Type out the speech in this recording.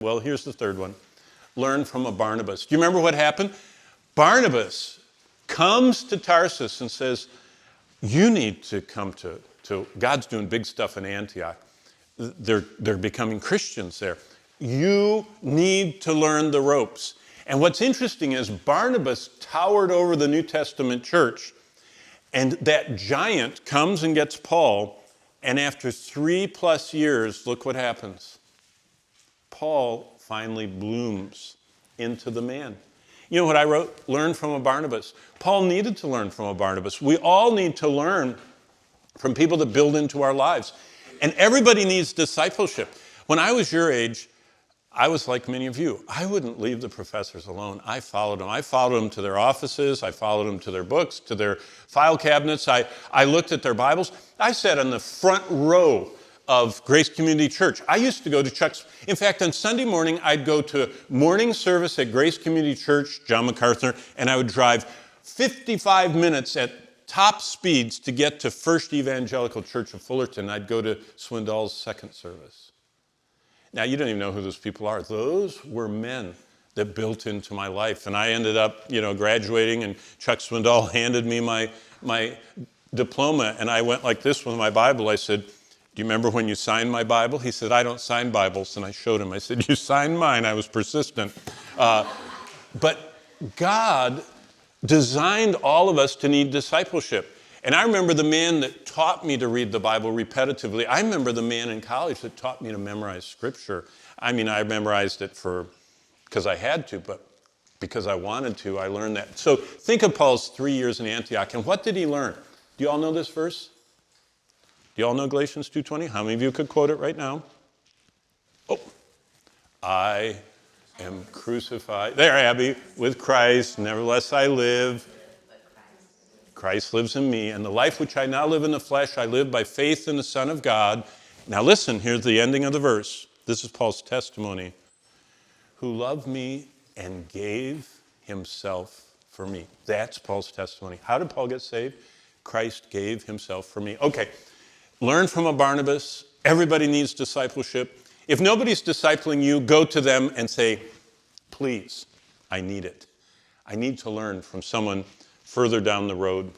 Well, here's the third one. Learn from a Barnabas. Do you remember what happened? Barnabas comes to Tarsus and says, you need to come to God's doing big stuff in Antioch. They're becoming Christians there. You need to learn the ropes. And what's interesting is Barnabas towered over the New Testament church, and that giant comes and gets Paul, and after 3+ years, look what happens. Paul finally blooms into the man. You know what I wrote? Learn from a Barnabas. Paul needed to learn from a Barnabas. We all need to learn from people that build into our lives. And everybody needs discipleship. When I was your age, I was like many of you. I wouldn't leave the professors alone. I followed them. I followed them to their offices. I followed them to their books, to their file cabinets. I looked at their Bibles. I sat on the front row of Grace Community Church. I used to go to Chuck's. In fact, on Sunday morning, I'd go to morning service at Grace Community Church, John MacArthur, and I would drive 55 minutes at top speeds to get to First Evangelical Church of Fullerton. I'd go to Swindoll's second service. Now, you don't even know who those people are. Those were men that built into my life. And I ended up, graduating, and Chuck Swindoll handed me my diploma, and I went like this with my Bible. I said, do you remember when you signed my Bible? He said, I don't sign Bibles. And I showed him. I said, you signed mine. I was persistent. But God designed all of us to need discipleship. And I remember the man that taught me to read the Bible repetitively. I remember the man in college that taught me to memorize Scripture. I mean, I memorized it because I had to, but because I wanted to, I learned that. So think of Paul's 3 years in Antioch. And what did he learn? Do you all know this verse? Do you all know Galatians 2:20? How many of you could quote it right now? Oh, I am crucified. There, Abby, with Christ. Nevertheless, I live. Christ lives in me, and the life which I now live in the flesh, I live by faith in the Son of God. Now listen, here's the ending of the verse. This is Paul's testimony. Who loved me and gave himself for me. That's Paul's testimony. How did Paul get saved? Christ gave himself for me. Okay, learn from a Barnabas. Everybody needs discipleship. If nobody's discipling you, go to them and say, please, I need it. I need to learn from someone further down the road.